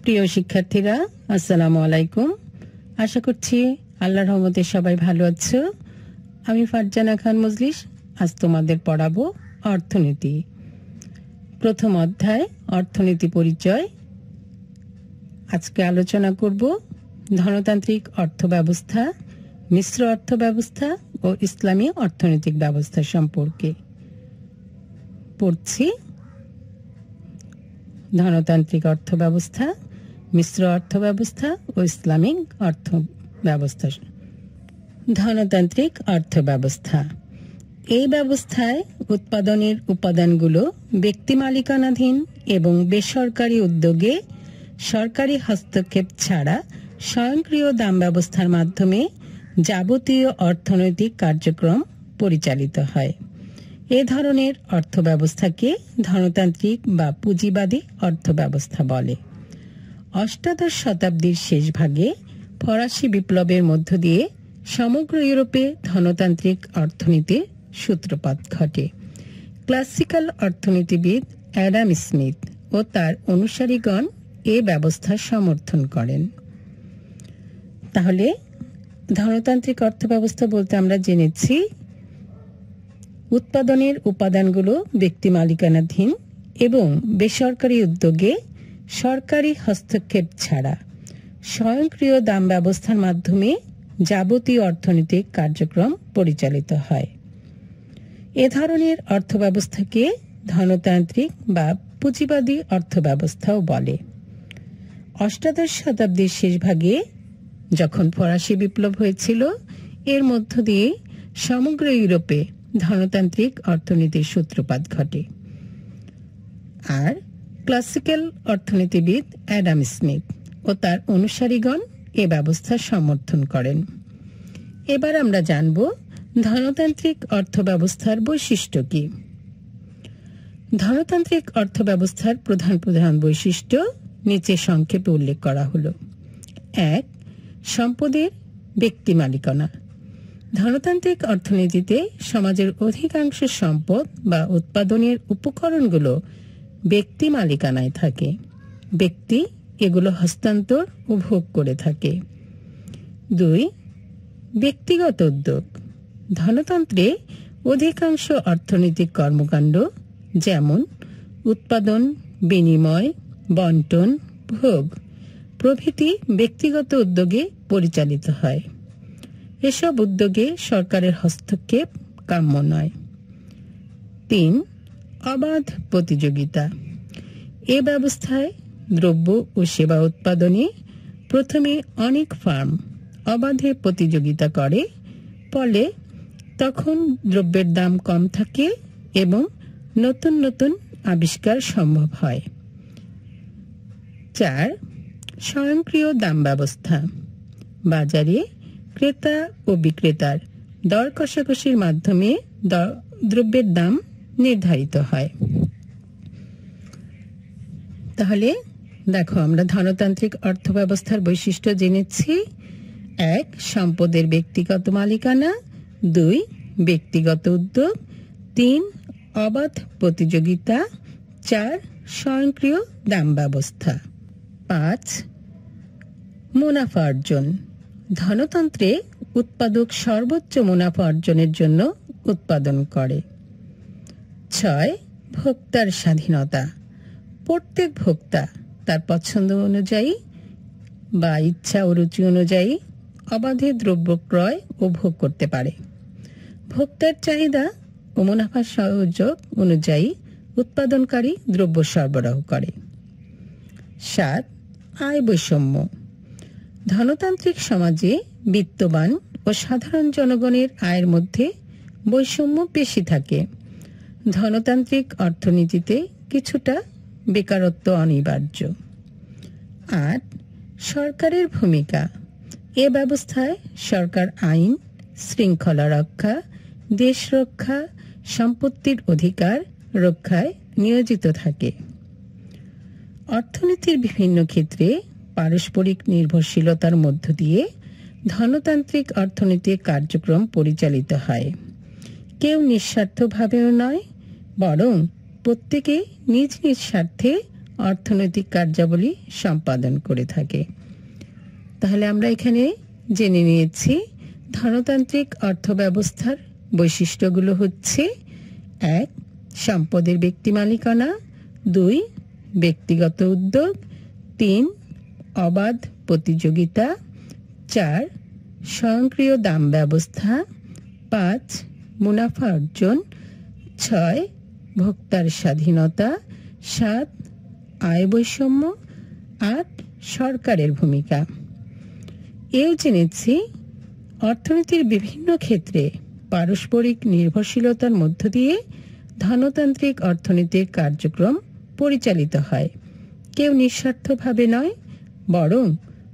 প্রিয় শিক্ষার্থীরা, আসসালামু আলাইকুম। আশা করছি আল্লাহর রহমতে সবাই ভালো আছো। আমি ফারজানা খান মজলিস আজ তোমাদের পড়াবো অর্থনীতি। প্রথম অধ্যায় অর্থনীতি পরিচয়। আজকে আলোচনা করব ধনতান্ত্রিক অর্থব্যবস্থা, মিশ্র অর্থব্যবস্থা ও ইসলামী অর্থনৈতিক ব্যবস্থা সম্পর্কে। পড়ছি ধনতান্ত্রিক অর্থব্যবস্থা, মিশ্র অর্থব্যবস্থা ও ইসলামিক অর্থব্যবস্থা। ধনতান্ত্রিক অর্থব্যবস্থা। এই ব্যবস্থায় উৎপাদনের উপাদানগুলো ব্যক্তি মালিকানাধীন এবং বেসরকারি উদ্যোগে সরকারি হস্তক্ষেপ ছাড়া স্বয়ংক্রিয় দাম ব্যবস্থার মাধ্যমে যাবতীয় অর্থনৈতিক কার্যক্রম পরিচালিত হয়। এ ধরনের অর্থব্যবস্থাকে ধনতান্ত্রিক বা পুঁজিবাদী অর্থব্যবস্থা বলে। অষ্টাদশ শতাব্দীর শেষ ভাগে ফরাসি বিপ্লবের মধ্য দিয়ে সমগ্র ইউরোপে ধনতান্ত্রিক অর্থনীতির সূত্রপাত ঘটে। ক্লাসিক্যাল অর্থনীতিবিদ অ্যাডাম স্মিথ ও তার অনুসারীগণ এ ব্যবস্থা সমর্থন করেন। তাহলে ধনতান্ত্রিক অর্থব্যবস্থা বলতে আমরা জেনেছি উৎপাদনের উপাদানগুলো ব্যক্তি মালিকানাধীন এবং বেসরকারি উদ্যোগে সরকারি হস্তক্ষেপ ছাড়া স্বয়ংক্রিয় দাম ব্যবস্থার মাধ্যমে যাবতীয় অর্থনৈতিক কার্যক্রম পরিচালিত হয়। এ ধরনের অর্থব্যবস্থাকে ধনতান্ত্রিক বা পুঁজিবাদী অর্থব্যবস্থাও বলে। অষ্টাদশ শতাব্দীর শেষ ভাগে যখন ফরাসি বিপ্লব হয়েছিল, এর মধ্য দিয়ে সমগ্র ইউরোপে ধনতান্ত্রিক অর্থনীতির সূত্রপাত ঘটে। আর ক্লাসিক্যাল অর্থনীতিবিদ অ্যাডাম স্মিথ ও তার অনুসারীগণ এ ব্যবস্থা সমর্থন করেন। এবার আমরা জানব ধনতান্ত্রিক অর্থব্যবস্থার বৈশিষ্ট্য কি। ধনতান্ত্রিক অর্থব্যবস্থার প্রধান প্রধান বৈশিষ্ট্য নিচে সংক্ষেপে উল্লেখ করা হলো। 1. সম্পদের ব্যক্তি মালিকানা। ধনতান্ত্রিক অর্থনীতিতে সমাজের অধিকাংশ সম্পদ বা উৎপাদনের উপকরণগুলো ব্যক্তি মালিকানায় থাকে। ব্যক্তি এগুলো হস্তান্তর ও ভোগ করে থাকে। 2. ব্যক্তিগত উদ্যোগ। ধনতন্ত্রে অধিকাংশ অর্থনৈতিক কর্মকাণ্ড যেমন উৎপাদন, বিনিময়, বন্টন, ভোগ প্রভৃতি ব্যক্তিগত উদ্যোগে পরিচালিত হয়। এসব উদ্যোগে সরকারের হস্তক্ষেপ কাম্য নয়। 3. অবাধ প্রতিযোগিতা। এ ব্যবস্থায় দ্রব্য ও সেবা উৎপাদনে প্রথমে অনেক ফার্ম অবাধে প্রতিযোগিতা করে, ফলে তখন দ্রব্যের দাম কম থাকে এবং নতুন নতুন আবিষ্কার সম্ভব হয়। 4. স্বয়ংক্রিয় দাম ব্যবস্থা। বাজারে ক্রেতা ও বিক্রেতার দর কষাকষির মাধ্যমে দ্রব্যের দাম নির্ধারিত হয়। তাহলে দেখো, আমরা ধনতান্ত্রিক অর্থব্যবস্থার বৈশিষ্ট্য জেনেছি। 1. সম্পদের ব্যক্তিগত মালিকানা। 2. ব্যক্তিগত উদ্যোগ। 3. অবাধ প্রতিযোগিতা। 4. স্বয়ংক্রিয় দাম ব্যবস্থা। 5. মুনাফা অর্জন। ধনতন্ত্রে উৎপাদক সর্বোচ্চ মুনাফা অর্জনের জন্য উৎপাদন করে। 6. ভোক্তার স্বাধীনতা। প্রত্যেক ভোক্তা তার পছন্দ অনুযায়ী বা ইচ্ছা ও রুচি অনুযায়ী অবাধে দ্রব্য ক্রয় ও ভোগ করতে পারে। ভোক্তার চাহিদা ও মুনাফার সংযোগ অনুযায়ী উৎপাদনকারী দ্রব্য সরবরাহ করে। 7. আয় বৈষম্য। ধনতান্ত্রিক সমাজে বিত্তবান ও সাধারণ জনগণের আয়ের মধ্যে বৈষম্য বেশি থাকে। ধনতান্ত্রিক অর্থনীতিতে কিছুটা বেকারত্ব অনিবার্য। 8. সরকারের ভূমিকা। এ ব্যবস্থায় সরকার আইন শৃঙ্খলা রক্ষা, দেশ রক্ষা, সম্পত্তির অধিকার রক্ষায় নিয়োজিত থাকে। অর্থনীতির বিভিন্ন ক্ষেত্রে পারস্পরিক নির্ভরশীলতার মধ্য দিয়ে ধনতান্ত্রিক অর্থনৈতিক কার্যক্রম পরিচালিত হয়। কেউ নিঃস্বার্থভাবেও নয়, বরং প্রত্যেকে নিজ নিজ স্বার্থে অর্থনৈতিক কার্যাবলী সম্পাদন করে থাকে। তাহলে আমরা এখানে জেনে নিয়েছি ধনতান্ত্রিক অর্থব্যবস্থার বৈশিষ্ট্যগুলো হচ্ছে: 1. সম্পদের ব্যক্তি মালিকানা, 2. ব্যক্তিগত উদ্যোগ, 3. অবাধ প্রতিযোগিতা, 4. স্বয়ংক্রিয় দাম ব্যবস্থা, 5. মুনাফা অর্জন, 6. ভোক্তার স্বাধীনতা, 7. আয় বৈষম্য, 8. সরকারের ভূমিকা। এও জেনেছি অর্থনীতির বিভিন্ন ক্ষেত্রে পারস্পরিক নির্ভরশীলতার মধ্য দিয়ে ধনতান্ত্রিক অর্থনীতির কার্যক্রম পরিচালিত হয়। কেউ নিঃস্বার্থভাবে নয়, বরং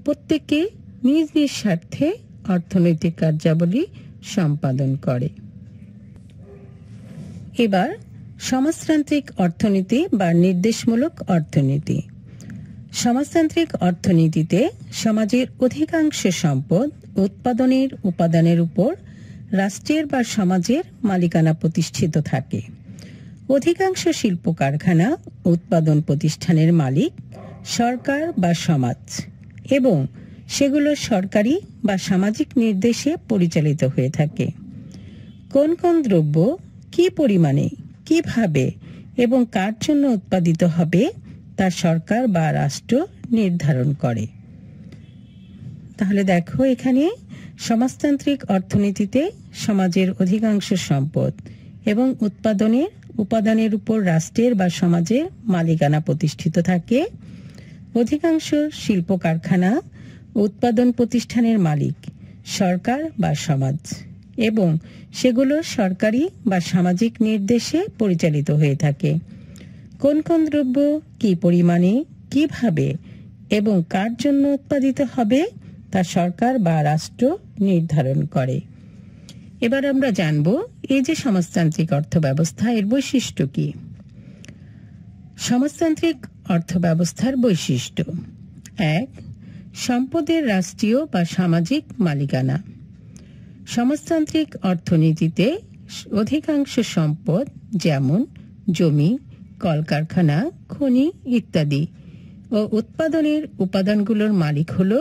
প্রত্যেকে নিজ নিজ স্বার্থে অর্থনৈতিক কার্যাবলী সম্পাদন করে। এবার সমাজতান্ত্রিক অর্থনীতি বা নির্দেশমূলক অর্থনীতি। সমাজতান্ত্রিক অর্থনীতিতে সমাজের অধিকাংশ সম্পদ উৎপাদনের উপাদানের উপর রাষ্ট্রের বা সমাজের মালিকানা প্রতিষ্ঠিত থাকে। অধিকাংশ শিল্প কারখানা উৎপাদন প্রতিষ্ঠানের মালিক সরকার বা সমাজ, এবং সেগুলো সরকারি বা সামাজিক নির্দেশে পরিচালিত হয়ে থাকে। কোন কোন দ্রব্য কি পরিমাণে, কিভাবে এবং কার জন্য উৎপাদিত হবে তা সরকার বা রাষ্ট্র নির্ধারণ করে। তাহলে দেখো, এখানে সমাজতান্ত্রিক অর্থনীতিতে সমাজের অধিকাংশ সম্পদ এবং উৎপাদনের উপাদানের উপর রাষ্ট্রের বা সমাজের মালিকানা প্রতিষ্ঠিত থাকে। অধিকাংশ শিল্প কারখানা উৎপাদন প্রতিষ্ঠানের মালিক সরকার বা সমাজ, এবং সেগুলো সরকারি বা সামাজিক নির্দেশে পরিচালিত হয়ে থাকে। কোন কোন দ্রব্য কি পরিমাণে, কিভাবে এবং কার জন্য উৎপাদিত হবে তা সরকার বা রাষ্ট্র নির্ধারণ করে। এবার আমরা জানব এই যে সমাজতান্ত্রিক অর্থব্যবস্থা, এর বৈশিষ্ট্য কি। সমাজতান্ত্রিক অর্থব্যবস্থার বৈশিষ্ট্য: 1. সম্পদের রাষ্ট্রীয় বা সামাজিক মালিকানা। সমাজতান্ত্রিক অর্থনীতিতে অধিকাংশ সম্পদ, যেমন জমি, কলকারখানা, খনি ইত্যাদি ও উৎপাদনের উপাদানগুলোর মালিক হল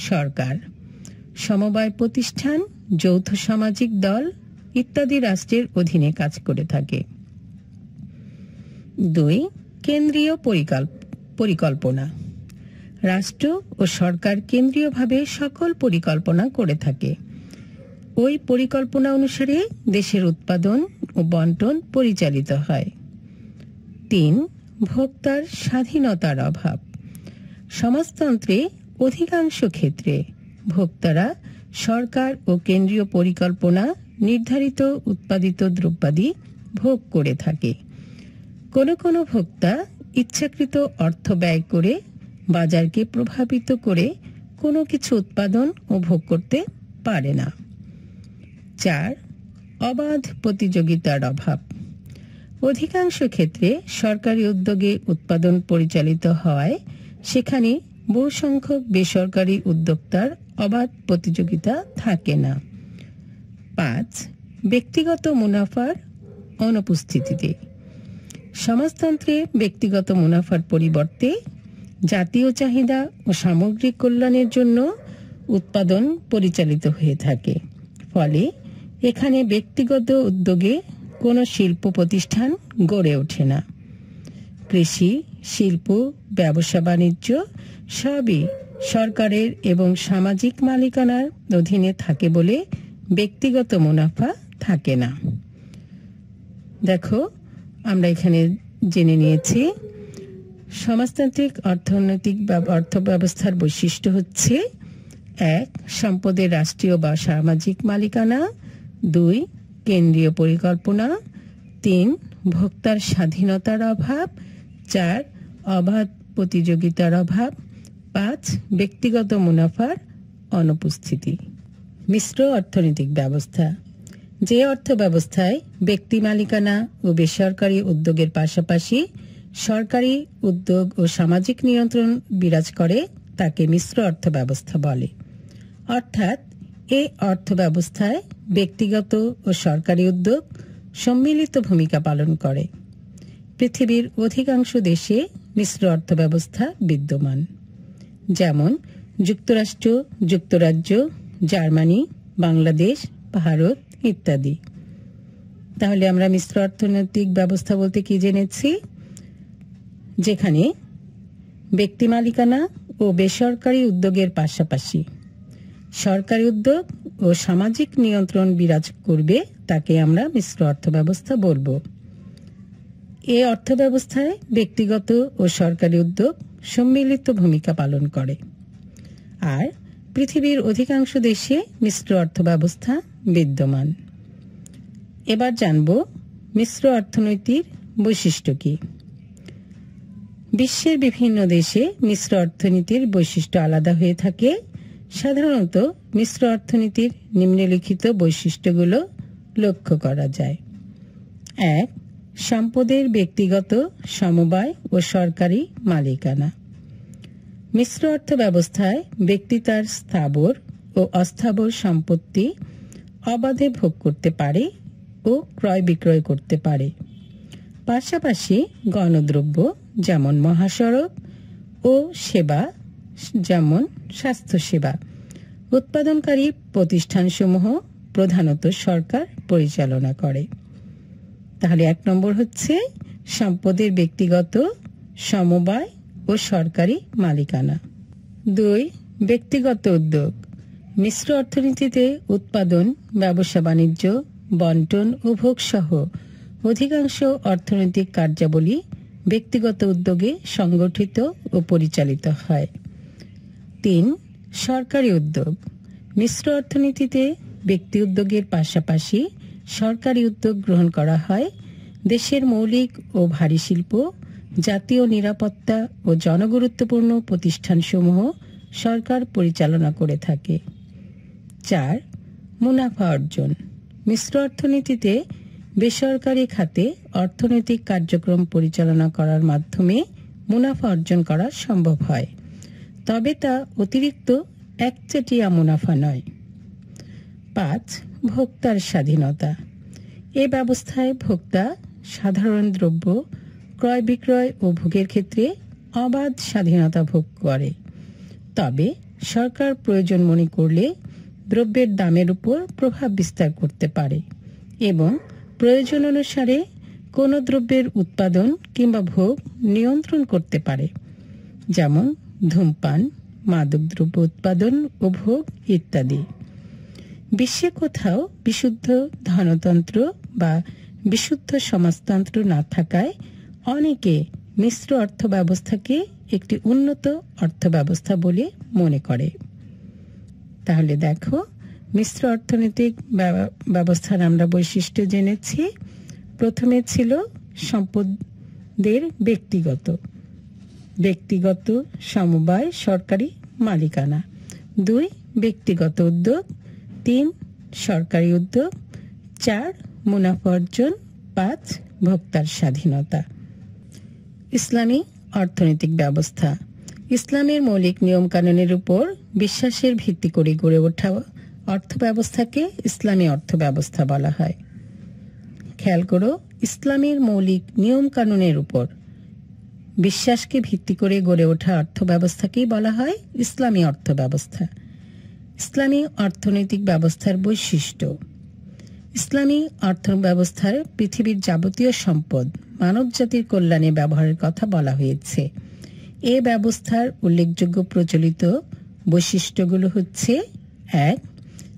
সরকার। সমবায় প্রতিষ্ঠান, যৌথ সামাজিক দল ইত্যাদি রাষ্ট্রের অধীনে কাজ করে থাকে। 2. কেন্দ্রীয় পরিকল্পনা। রাষ্ট্র ও সরকার কেন্দ্রীয়ভাবে সকল পরিকল্পনা করে থাকে। ওই পরিকল্পনা অনুসারে দেশের উৎপাদন ও বন্টন পরিচালিত হয়। 3. ভোক্তার স্বাধীনতার অভাব। সমাজতন্ত্রে অধিকাংশ ক্ষেত্রে ভোক্তারা সরকার ও কেন্দ্রীয় পরিকল্পনা নির্ধারিত উৎপাদিত দ্রব্যাদি ভোগ করে থাকে। কোনো কোনো ভোক্তা ইচ্ছাকৃত অর্থ ব্যয় করে বাজারকে প্রভাবিত করে কোনো কিছু উৎপাদন ও ভোগ করতে পারে না। 4. অবাধ প্রতিযোগিতার অভাব। অধিকাংশ ক্ষেত্রে সরকারি উদ্যোগে উৎপাদন পরিচালিত হওয়ায় সেখানে বহু সংখ্যক বেসরকারি উদ্যোক্তার অবাধ প্রতিযোগিতা থাকে না। 5. ব্যক্তিগত মুনাফার অনুপস্থিতিতে। সমাজতন্ত্রে ব্যক্তিগত মুনাফার পরিবর্তে জাতীয় চাহিদা ও সামগ্রিক কল্যাণের জন্য উৎপাদন পরিচালিত হয়ে থাকে। ফলে এখানে ব্যক্তিগত উদ্যোগে কোনো শিল্প প্রতিষ্ঠান গড়ে ওঠে না। কৃষি, শিল্প, ব্যবসা বাণিজ্য সবই সরকারের এবং সামাজিক মালিকানার অধীনে থাকে বলে ব্যক্তিগত মুনাফা থাকে না। দেখো, আমরা এখানে জেনে নিয়েছি সমাজতান্ত্রিক অর্থনৈতিক অর্থব্যবস্থার বৈশিষ্ট্য হচ্ছে: 1. সম্পদের রাষ্ট্রীয় বা সামাজিক মালিকানা, 2. কেন্দ্রীয় পরিকল্পনা, 3. ভোক্তার স্বাধীনতার অভাব, 4. অবাধ প্রতিযোগিতার অভাব, 5. ব্যক্তিগত মুনাফার অনুপস্থিতি। মিশ্র অর্থনৈতিক ব্যবস্থা: যে অর্থ ব্যবস্থায় ব্যক্তি মালিকানা ও বেসরকারি উদ্যোগের পাশাপাশি সরকারি উদ্যোগ ও সামাজিক নিয়ন্ত্রণ বিরাজ করে তাকে মিশ্র অর্থ ব্যবস্থা বলে। অর্থাৎ এই অর্থ ব্যবস্থায় ব্যক্তিগত ও সরকারি উদ্যোগ সম্মিলিত ভূমিকা পালন করে। পৃথিবীর অধিকাংশ দেশে মিশ্র অর্থব্যবস্থা বিদ্যমান, যেমন যুক্তরাষ্ট্র, যুক্তরাজ্য, জার্মানি, বাংলাদেশ, ভারত ইত্যাদি। তাহলে আমরা মিশ্র অর্থনৈতিক ব্যবস্থা বলতে কি জেনেছি? যেখানে ব্যক্তি মালিকানা ও বেসরকারি উদ্যোগের পাশাপাশি সরকারি উদ্যোগ ও সামাজিক নিয়ন্ত্রণ বিরাজ করবে, তাকে আমরা মিশ্র অর্থব্যবস্থা বলবো। এই অর্থব্যবস্থায় ব্যক্তিগত ও সরকারি উদ্যোগ সম্মিলিত ভূমিকা পালন করে। আর পৃথিবীর অধিকাংশ দেশে মিশ্র অর্থব্যবস্থা বিদ্যমান। এবার জানব মিশ্র অর্থনীতির বৈশিষ্ট্য কি। বিশ্বের বিভিন্ন দেশে মিশ্র অর্থনীতির বৈশিষ্ট্য আলাদা হয়ে থাকে। সাধারণত মিশ্র অর্থনীতির নিম্নলিখিত বৈশিষ্ট্যগুলো লক্ষ্য করা যায়। 1. সম্পদের ব্যক্তিগত, সমবায় ও সরকারি মালিকানা। মিশ্র অর্থ ব্যবস্থায় ব্যক্তি তার স্থাবর ও অস্থাবর সম্পত্তি অবাধে ভোগ করতে পারে ও ক্রয় বিক্রয় করতে পারে। পাশাপাশি গণদ্রব্য যেমন মহাসড়ক ও সেবা যেমন স্বাস্থ্যসেবা উৎপাদনকারী প্রতিষ্ঠানসমূহ প্রধানত সরকার পরিচালনা করে। তাহলে 1 নম্বর হচ্ছে সম্পদের ব্যক্তিগত, সমবায় ও সরকারি মালিকানা। 2. ব্যক্তিগত উদ্যোগ। মিশ্র অর্থনীতিতে উৎপাদন, ব্যবসা বাণিজ্য, বন্টন ও ভোগ সহ অধিকাংশ অর্থনৈতিক কার্যাবলী ব্যক্তিগত উদ্যোগে সংগঠিত ও পরিচালিত হয়। 3. সরকারি উদ্যোগ। মিশ্র অর্থনীতিতে ব্যক্তি উদ্যোগের পাশাপাশি সরকারি উদ্যোগ গ্রহণ করা হয়। দেশের মৌলিক ও ভারী শিল্প, জাতীয় নিরাপত্তা ও জনগুরুত্বপূর্ণ প্রতিষ্ঠানসমূহ সরকার পরিচালনা করে থাকে। 4. মুনাফা অর্জন। মিশ্র অর্থনীতিতে বেসরকারি খাতে অর্থনৈতিক কার্যক্রম পরিচালনা করার মাধ্যমে মুনাফা অর্জন করা সম্ভব হয়, তবে তা অতিরিক্ত একচেটিয়া মুনাফা নয়। 5. ভোক্তার স্বাধীনতা। এ ব্যবস্থায় ভোক্তা সাধারণ দ্রব্য ক্রয় বিক্রয় ও ভোগের ক্ষেত্রে অবাধ স্বাধীনতা ভোগ করে, তবে সরকার প্রয়োজন মনে করলে দ্রব্যের দামের উপর প্রভাব বিস্তার করতে পারে এবং প্রয়োজন অনুসারে কোনো দ্রব্যের উৎপাদন কিংবা ভোগ নিয়ন্ত্রণ করতে পারে, যেমন ধূমপান, মাদকদ্রব্য উৎপাদন ও ভোগ ইত্যাদি। বিশ্বে কোথাও বিশুদ্ধ ধনতন্ত্র বা বিশুদ্ধ সমাজতন্ত্র না থাকায় অনেকে মিশ্র অর্থব্যবস্থাকে একটি উন্নত অর্থব্যবস্থা বলে মনে করে। তাহলে দেখো, মিশ্র অর্থনৈতিক ব্যবস্থার আমরা বৈশিষ্ট্য জেনেছি। প্রথমে ছিল সম্পদের ব্যক্তিগত, সমবায়, সরকারি মালিকানা। 2. ব্যক্তিগত উদ্যোগ। 3. সরকারি উদ্যোগ। 4. মুনাফা অর্জন। 5. ভোক্তার স্বাধীনতা। ইসলামী অর্থনৈতিক ব্যবস্থা। ইসলামের মৌলিক নিয়ম কানুনের উপর বিশ্বাসের ভিত্তি করে গড়ে ওঠা অর্থব্যবস্থাকে ইসলামী অর্থব্যবস্থা বলা হয়। খেয়াল করো, ইসলামের মৌলিক নিয়ম কানুনের উপর বিশ্বাসকে ভিত্তি করে গড়ে ওঠা অর্থব্যবস্থাকেই বলা হয় ইসলামী অর্থব্যবস্থা। ইসলামী অর্থনৈতিক ব্যবস্থার বৈশিষ্ট্য। ইসলামী অর্থব্যবস্থার পৃথিবীর যাবতীয় সম্পদ মানব জাতির কল্যাণে ব্যবহারের কথা বলা হয়েছে। এ ব্যবস্থার উল্লেখযোগ্য প্রচলিত বৈশিষ্ট্যগুলো হচ্ছে: 1.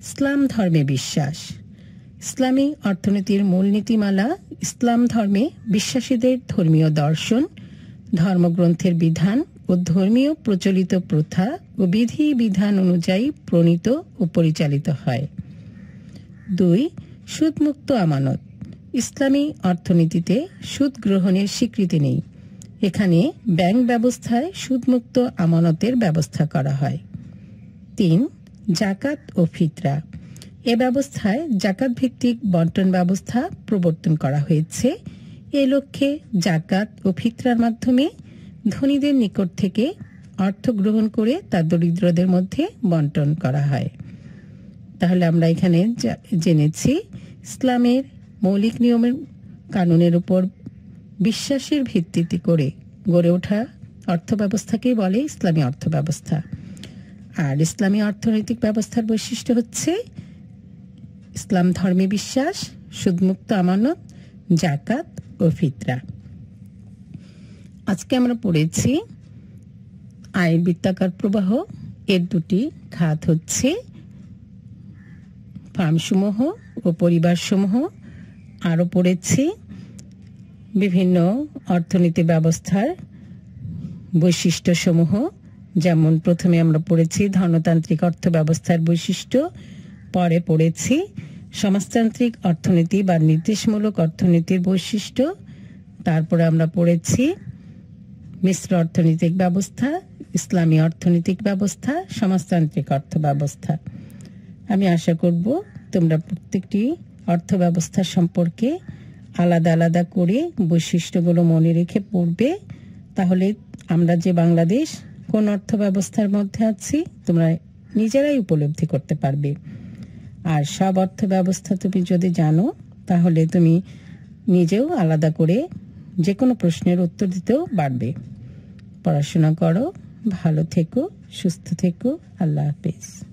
ইসলাম ধর্মে বিশ্বাস। ইসলামী অর্থনীতির মূলনীতিমালা ইসলাম ধর্মে বিশ্বাসীদের ধর্মীয় দর্শন, ধর্মগ্রন্থের বিধান ও ধর্মীয় প্রচলিত প্রথা ও বিধি বিধান অনুযায়ী প্রণীত ও পরিচালিত হয়। 2. সুদমুক্ত আমানত। ইসলামী অর্থনীতিতে সুদ গ্রহণের স্বীকৃতি নেই। এখানে ব্যাংক ব্যবস্থায় সুদমুক্ত আমানতের ব্যবস্থা করা হয়। 3. জাকাত ও ফিতরা। এ ব্যবস্থায় জাকাত ভিত্তিক বন্টন ব্যবস্থা প্রবর্তন করা হয়েছে। এ লক্ষ্যে জাকাত ও ফিতরার মাধ্যমে ধনীদের নিকট থেকে অর্থ গ্রহণ করে তা দরিদ্রদের মধ্যে বন্টন করা হয়। তাহলে আমরা এখানে জেনেছি ইসলামের মৌলিক নিয়মের কানুনের উপর বিশ্বাসের ভিত্তিতে করে গড়ে ওঠা অর্থ ব্যবস্থাকেই বলে ইসলামী অর্থ ব্যবস্থা। আর ইসলামী অর্থনৈতিক ব্যবস্থার বৈশিষ্ট্য হচ্ছে ইসলাম ধর্মে বিশ্বাস, সুদমুক্ত আমানত, জাকাত ও ফিতরা। আজকে আমরা পড়েছি আয়ের বৃত্তাকার প্রবাহ। এর দুটি খাত হচ্ছে ফার্মসমূহ ও পরিবারসমূহ। আরও পড়েছি বিভিন্ন অর্থনীতি ব্যবস্থার বৈশিষ্ট্যসমূহ, যেমন প্রথমে আমরা পড়েছি ধনতান্ত্রিক অর্থ ব্যবস্থার বৈশিষ্ট্য, পরে পড়েছি সমাজতান্ত্রিক অর্থনীতি বা নির্দেশমূলক অর্থনীতির বৈশিষ্ট্য, তারপরে আমরা পড়েছি মিশ্র অর্থনৈতিক ব্যবস্থা, ইসলামী অর্থনৈতিক ব্যবস্থা, সমাজতান্ত্রিক অর্থ ব্যবস্থা। আমি আশা করব তোমরা প্রত্যেকটি অর্থ ব্যবস্থা সম্পর্কে আলাদা আলাদা করে বৈশিষ্ট্যগুলো মনে রেখে পড়বে। তাহলে আমরা যে বাংলাদেশ কোন অর্থ ব্যবস্থার মধ্যে আছি তোমরা নিজেরাই উপলব্ধি করতে পারবে। আর সব অর্থ ব্যবস্থা তুমি যদি জানো তাহলে তুমি নিজেও আলাদা করে যে কোনো প্রশ্নের উত্তর দিতেও পারবে। পড়াশোনা করো, ভালো থেকো, সুস্থ থেকো। আল্লাহ হাফেজ।